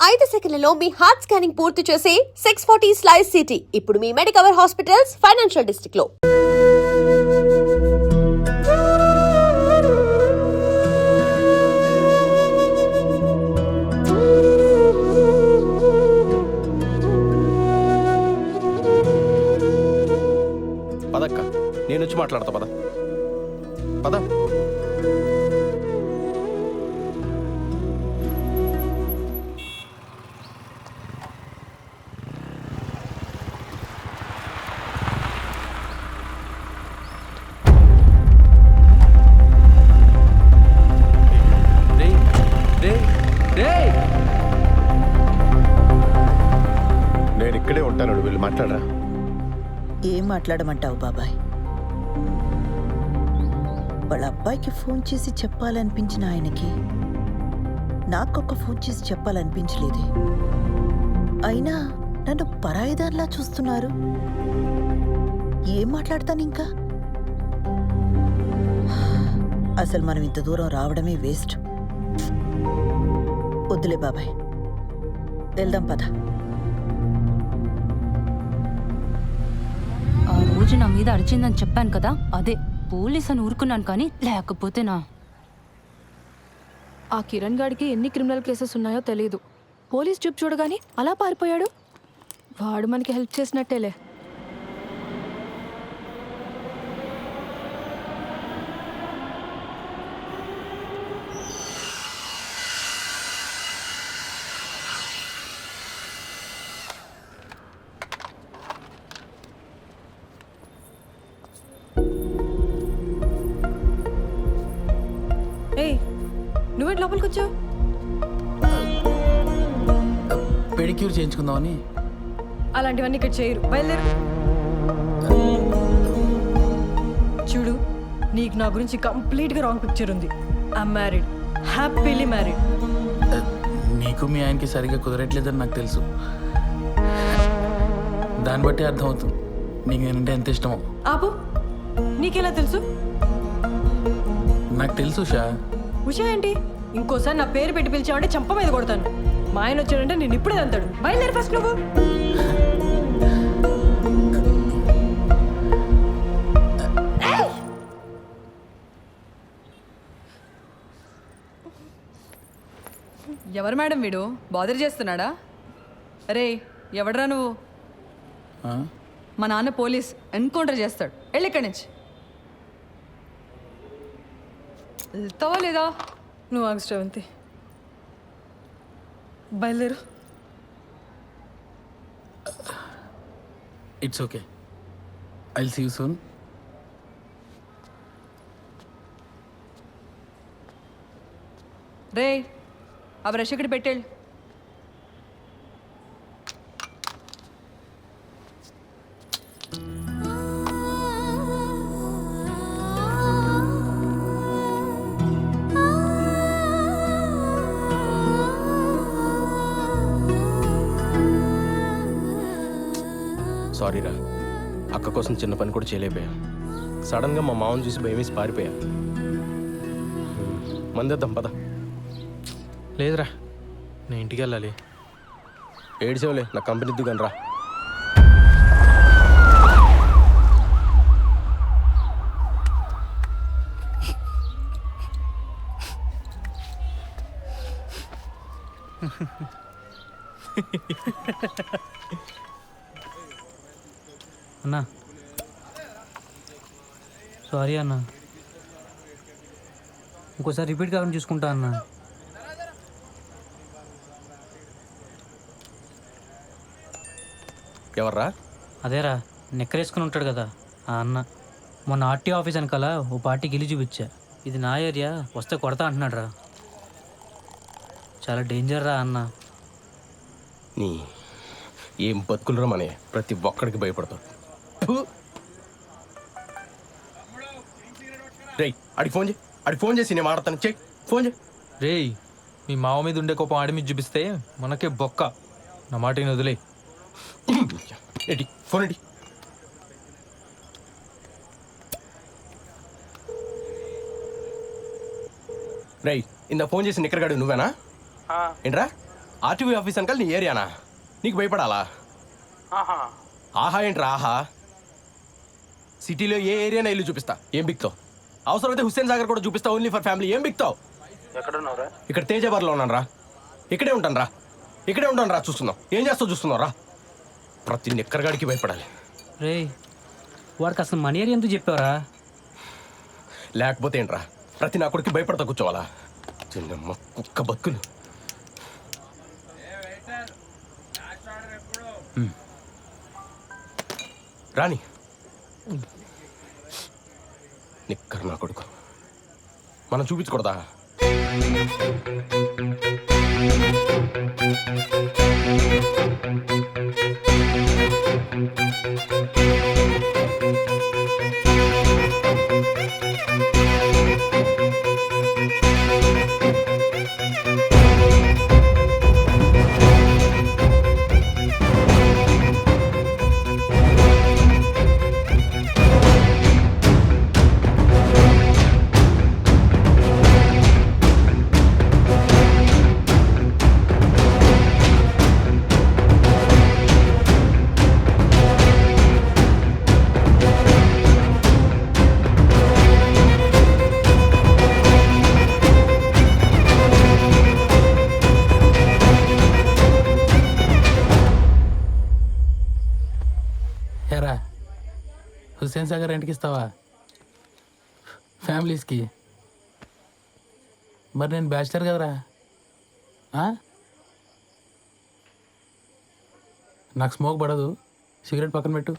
5 సెకన్లలో మీ heart scanning పూర్తి చేసి 640 స్లైస్ సిటీ ఇప్పుడు మీ మెడికవర్ హాస్పిటల్స్ ఫైనాన్షియల్ డిస్ట్రిక్ట్ లో. పదక్క, నేను వచ్చి మాట్లాడతా. పద పద. నేను ఇక్కడే ఉంటాను, వీళ్ళు మాట్లాడరా. ఏం మాట్లాడమంటావు బాబాయ్? వాళ్ళ అబ్బాయికి ఫోన్ చేసి చెప్పాలనిపించిన ఆయనకి నాకొక ఫోన్ చేసి చెప్పాలనిపించలేదే. అయినా నన్ను పరాయిదాన్లా చూస్తున్నారు. ఏం మాట్లాడతాను ఇంకా? అసలు మనం ఇంత దూరం రావడమే వేస్ట్. వద్దులే బాబాయ్, వెళ్దాం పద. ఆ రోజు నా మీద అరిచిందని చెప్పాను కదా, అదే పోలీస్ అని ఊరుకున్నాను. కానీ లేకపోతేనా ఆ కిరణ్ గాడికి ఎన్ని క్రిమినల్ కేసెస్ ఉన్నాయో తెలియదు. పోలీస్ జీప్ చూడగానే అలా పారిపోయాడు. వాడు మనకి హెల్ప్ చేసినట్టేలే. ఏయ్, నువ్వేంటి లోపలికి వచ్చావు? పెడిక్యూర్ చేయించుకుందామని. అలాంటివన్నీ ఇక్కడ చేయరు, బయలుదేరు. చూడు, నీకు నా గురించి కంప్లీట్గా రాంగ్ పిక్చర్ ఉంది. I'm married, happily married. నీకు మీ ఆయనకి సరిగ్గా కుదరట్లేదని నాకు తెలుసు. దాన్ని బట్టి అర్థమవుతుంది నీకు నేనంటే ఎంత ఇష్టమో. ఆపు, నీకెలా తెలుసు? నాకు తెలుసు ఉషా. ఉషా ఏంటి? ఇంకోసారి నా పేరు పెట్టి పిలిచావంటే చంప మీద కొడతాను. మా ఆయన వచ్చాడంటే నేను ఇప్పుడే అంతాడు. బయలుదేరి ఫస్ట్ నువ్వు. ఎవరు మేడం వీడు? బాదర్ చేస్తున్నాడా? రే, ఎవడరా నువ్వు? మా నాన్న పోలీస్, ఎన్కౌంటర్ చేస్తాడు. వెళ్ళి ఇక్కడి నుంచి. వెళ్తావా లేదా? నువ్వు ఆగు శ్రవంతి, బయలుదేరు. It's okay, I will see you soon. రే, ఆ బ్రష్ ఇక్కడ పెట్టేళ్ళు. సారీరా, అక్క కోసం చిన్న పని కూడా చేయలేకపోయా. సడన్గా మా మామని చూసి భయం వేసి పారిపోయా. మందేద్దాం పద. లేదురా, నేను ఇంటికి వెళ్ళాలి. ఏడ్చేవలే, నా కంపెనీ దిగాను రా. అన్నా సారీ అన్నా, ఇంకోసారి రిపీట్ కాకుండా చూసుకుంటా అన్నా. ఎవర్రా? అదేరా, నెక్కరేసుకుని ఉంటాడు కదా ఆ అన్న. మొన్న ఆర్టీఓ ఆఫీస్ వెనకాల ఓ పార్టీకి ఇల్లు చూపించా. ఇది నా ఏరియా, వస్తే కొడతా అంటున్నాడు రా. చాలా డేంజర్ రా అన్న. నీ ఏం బతుకులరా మనే, ప్రతి ఒక్కడికి భయపడతాడు. రేయ్, అడిగి ఫోన్ చేయి, అడిగి ఫోన్ చేసి నేను మాడతాను. చెయ్యి, ఫోన్ చేయి. రేయ్, మీ మావ మీద ఉండే కోపం ఆడి మీద చూపిస్తే మనకే బొక్క. నా మాట వదిలే. ఏంటి ఫోన్ ఏంటి? రేయ్, ఇందా ఫోన్ చేసి నిక్కరగాడు నువ్వేనా? ఏంట్రా? ఆర్టీవీ ఆఫీస్ అంకల్ నీ ఏరియానా? నీకు భయపడాలా? ఆహా ఏంట్రా ఆహా? సిటీలో ఏ ఏరియానా ఇల్లు చూపిస్తా, ఏం బిక్తావు? అవసరమైతే హుస్సేన్ సాగర్ కూడా చూపిస్తా, ఓన్లీ ఫర్ ఫ్యామిలీ, ఏం బిక్తావు? ఎక్కడున్నావురా? ఇక్కడ తేజాబార్లో ఉన్నాను రా. ఇక్కడే ఉంటాను రా. చూస్తున్నావు, ఏం చేస్తావు చూస్తున్నావు రా. ప్రతి నిక్కరగాడికి భయపడాలి. రే వాడికి అసలు మనీ ఏరియా ఎందుకు చెప్పావరా? లేకపోతే ఏంట్రా, ప్రతి నా కొడుకు భయపడతా కూర్చోవాలా? చిన్నమ్మ కుక్క బతుకులు. రాని నిక్కర్ నా కొడుకు, మనం చూపించకూడదా? ఏరా హుస్సేన్ సాగర్ రెంట్కి ఇస్తావా ఫ్యామిలీస్కి? మరి నేను బ్యాచిలర్ కదరా. నాకు స్మోక్ పడదు, సిగరెట్ పక్కన పెట్టు.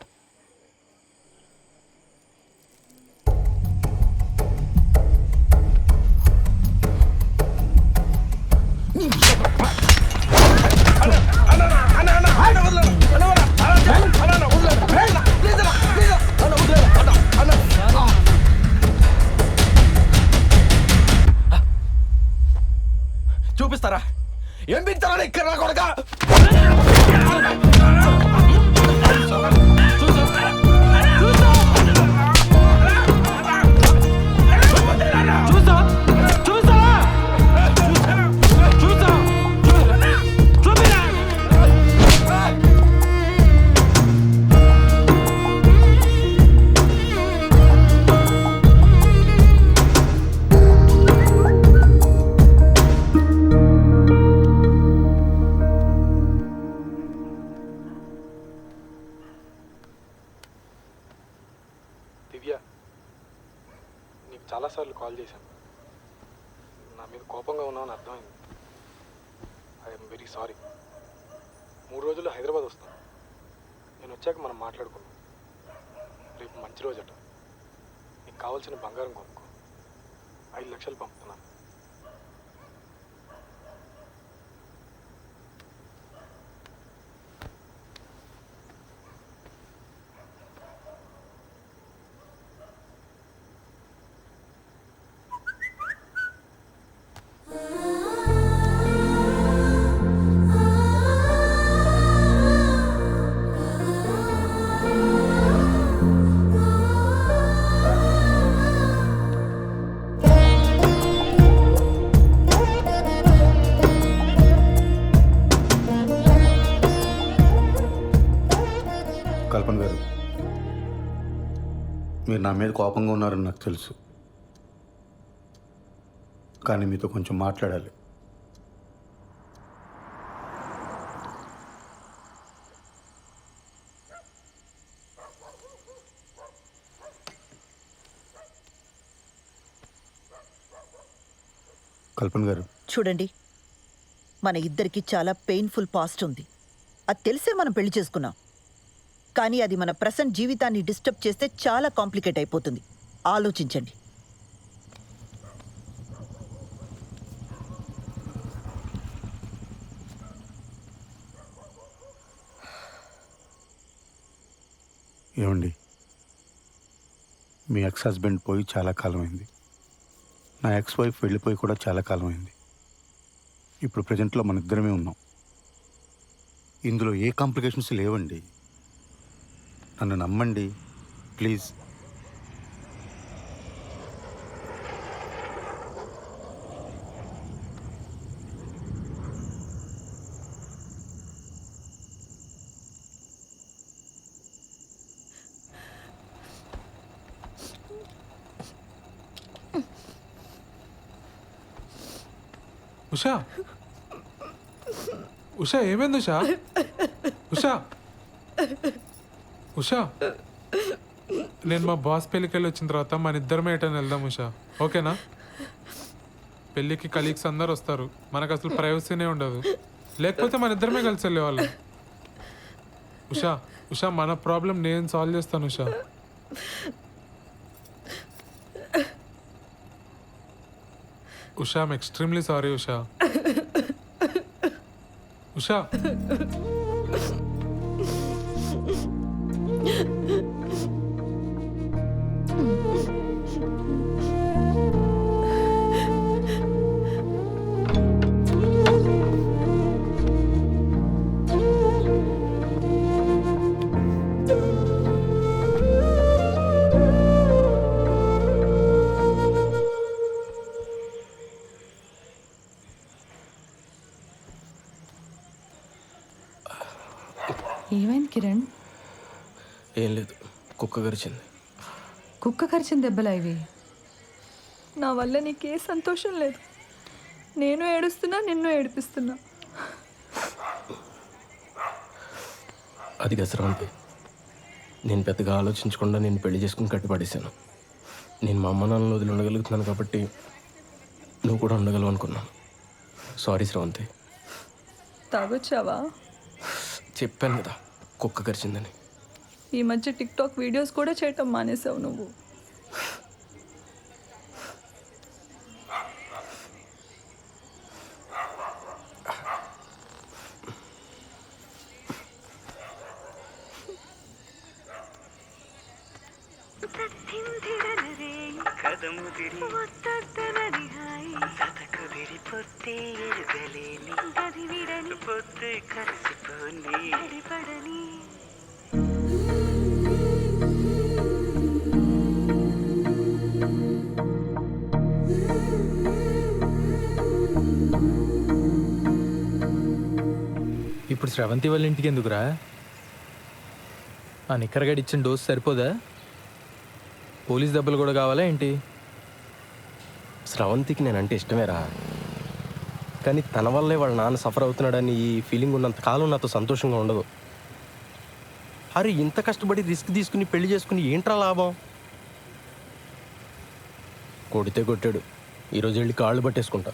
చూపిస్తారా? ఏం బిక్తారా నిక్కర్ నా కొడుక? దివ్య, నీకు చాలాసార్లు కాల్ చేశాను. నా మీద కోపంగా ఉన్నావని అర్థమైంది. I'm very sorry. 3 రోజుల్లో హైదరాబాద్ వస్తాను. నేను వచ్చాక మనం మాట్లాడుకుందాం. రేపు మంచి రోజట. నీకు కావాల్సిన బంగారం కొనుక్కో. 5 లక్షలు పంపుతున్నాను. కల్పన గారు, మీరు నా మీద కోపంగా ఉన్నారని నాకు తెలుసు, కానీ మీతో కొంచెం మాట్లాడాలి. కల్పన గారు, చూడండి, మన ఇద్దరికి చాలా పెయిన్ఫుల్ పాస్ట్ ఉంది. అది తెలిసే మనం పెళ్లి చేసుకున్నాం. కానీ అది మన ప్రెసెంట్ జీవితాన్ని డిస్టర్బ్ చేస్తే చాలా కాంప్లికేట్ అయిపోతుంది. ఆలోచించండి. ఏమండి, మీ ఎక్స్ హస్బెండ్ పోయి చాలా కాలమైంది. నా ఎక్స్ వైఫ్ వెళ్ళిపోయి కూడా చాలా కాలమైంది. ఇప్పుడు ప్రజెంట్లో మన ఇద్దరమే ఉన్నాం. ఇందులో ఏ కాంప్లికేషన్స్ లేవండి. నన్ను నమ్మండి ప్లీజ్. ఉషా ఉషా ఏమైంది ఉషా? ఉషా ఉషా నేను మా బాస్ పెళ్ళికి వెళ్ళి వచ్చిన తర్వాత మన ఇద్దరమే ఎటని వెళ్దాం ఉషా, ఓకేనా? పెళ్ళికి కలీగ్స్ అందరు వస్తారు, మనకు అసలు ప్రైవసీనే ఉండదు. లేకపోతే మన ఇద్దరమే కలిసి వెళ్ళేవాళ్ళం. ఉషా ఉషా మన ప్రాబ్లం నేను సాల్వ్ చేస్తాను Usha. Usha I'm extremely sorry Usha. Usha ఏమైంది కిరణ్? ఏం లేదు, కుక్క గరిచింది. కుక్క కరిచిన దెబ్బలా ఇవి? నా వల్ల నీకే సంతోషం లేదు. నేను ఏడుస్తున్నా, నిన్ను ఏడిపిస్తున్నా. అది గసరవంతి, నేను పెద్దగా ఆలోచించకుండా నేను పెళ్లి చేసుకుని కట్టుపడేశాను. నేను మా అమ్మ నాన్నలు వదిలి ఉండగలుగుతున్నాను కాబట్టి నువ్వు కూడా ఉండగలవు అనుకున్నాను. సారీ శ్రవంతి. తాగొచ్చావా? చెప్పాను కదా కుక్క కరిచిందని. ఈ మధ్య టిక్టాక్ వీడియోస్ కూడా చేయటం మానేసావు నువ్వు. ఇప్పుడు శ్రవంతి వాళ్ళ ఇంటికి ఎందుకురా? ఆ నిక్కరగడి ఇచ్చిన డోస్ సరిపోదా? పోలీస్ దెబ్బలు కూడా కావాలా ఏంటి? స్రవంతికి నేనంటే ఇష్టమేరా, కానీ తన వల్లే వాళ్ళ నాన్న సఫర్ అవుతున్నాడని ఈ ఫీలింగ్ ఉన్నంత కాలం నాతో సంతోషంగా ఉండదు. అరే ఇంత కష్టపడి రిస్క్ తీసుకుని పెళ్లి చేసుకుని ఏంట్రా లాభం? కొడితే కొట్టాడు, ఈరోజు వెళ్ళి కాళ్ళు పట్టేసుకుంటా.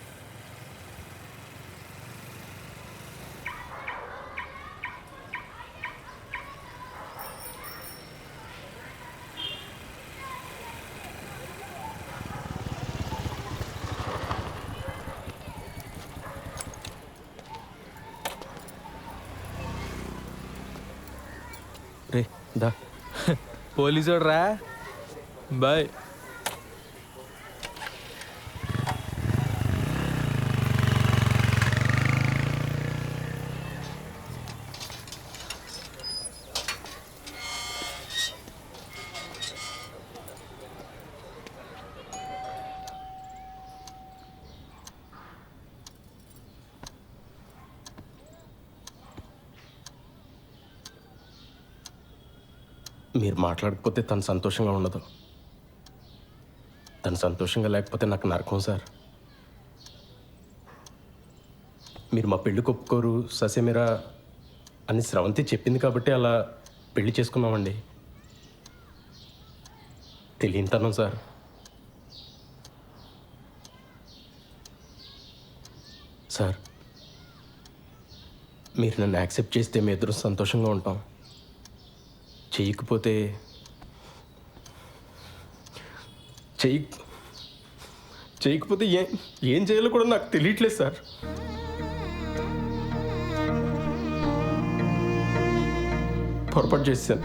రే దా. పోలీసోడు రా, బాయ్. మీరు మాట్లాడకపోతే తను సంతోషంగా ఉండదు. తను సంతోషంగా లేకపోతే నాకు నరకం సార్. మీరు మా పెళ్ళికి ఒప్పుకోరు ససేమిరా అని స్రవంతి చెప్పింది కాబట్టి అలా పెళ్లి చేసుకున్నామండి. తెలియనితనం సార్. సార్ మీరు నన్ను యాక్సెప్ట్ చేస్తే మీ ఇద్దరు సంతోషంగా ఉంటాం. చేయకపోతే ఏం చేయాలో కూడా నాకు తెలియట్లేదు సార్. పొరపాటు చేశాను,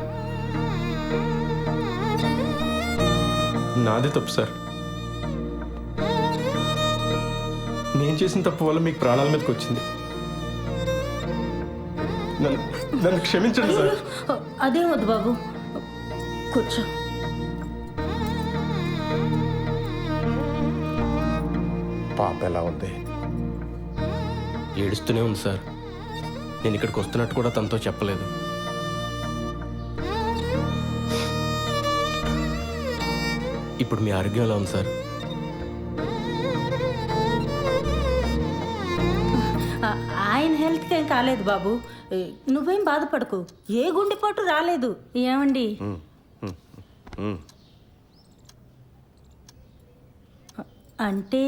నాదే తప్పు సార్. నేను చేసిన తప్పు వల్ల మీకు ప్రాణాల మీదకి వచ్చింది. నన్ను క్షమించండి సార్. అదేం వద్దు బాబు, కూర్చో. పాప ఎలా ఉంది? ఏడుస్తూనే ఉంది సార్. నేను ఇక్కడికి వస్తున్నట్టు కూడా తనతో చెప్పలేదు. ఇప్పుడు మీ ఆరోగ్యం ఎలా ఉంది సార్? ఆయన హెల్త్కి ఏం కాలేదు బాబు. నువ్వేం బాధపడకు, ఏ గుండెపోటు రాలేదు. ఏమండి? అంటే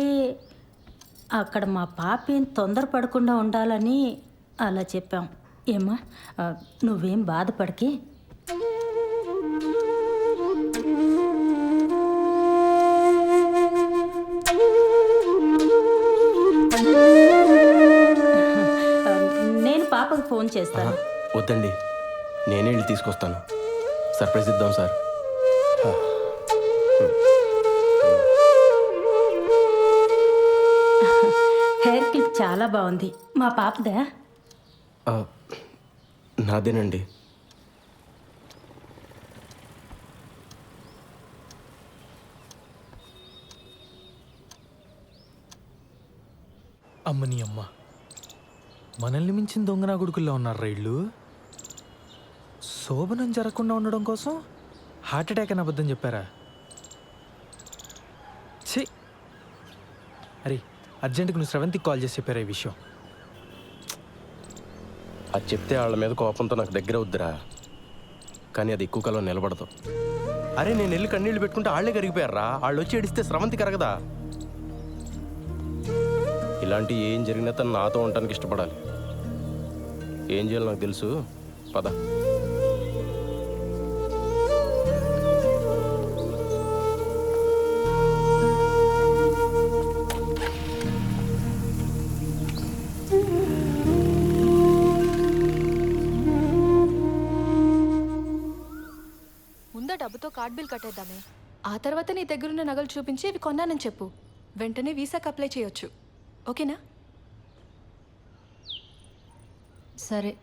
అక్కడ మా పాప ఏం తొందరపడకుండా ఉండాలని అలా చెప్పాం. ఏమ్మా, నువ్వేం బాధపడకి. నేను పాపకు ఫోన్ చేస్తాను. వద్దండి, నేనే వెళ్ళి తీసుకొస్తాను. సర్ప్రైజ్ ఇద్దాం సార్. హెయిర్ క్లిప్ చాలా బాగుంది. మా పాపదా? నాదేనండి. అమ్మని అమ్మ, మనల్ని మించిన దొంగనా కొడుకుల్లో ఉన్నారు రైళ్ళు. శోభనం జరగకుండా ఉండడం కోసం హార్ట్ అటాక్ అని అబద్ధం చెప్పారా? ఛీ! అరే, అర్జెంటుగా నువ్వు శ్రవంతికి కాల్ చేసి చెప్పారా ఈ విషయం? అది చెప్తే వాళ్ళ మీద కోపంతో నాకు దగ్గర వద్దురా, కానీ అది ఎక్కువ కాలం నిలబడదు. అరే, నేను వెళ్ళి కన్నీళ్ళు పెట్టుకుంటే వాళ్ళే కరిగిపోయారా. వాళ్ళు వచ్చి ఏడిస్తే స్రవంతి కరగదా? ఇలాంటి ఏం జరిగినా తను నాతో ఉండటానికి ఇష్టపడాలి. ఏం చేయాలో నాకు తెలుసు. పద. ముందా డబ్బుతో కార్డ్ బిల్ కట్టేద్దామే. ఆ తర్వాత నీ దగ్గరున్న నగలు చూపించి ఇవి కొన్నానని చెప్పు. వెంటనే వీసాకి అప్లై చేయొచ్చు. ఓకేనా? సరే.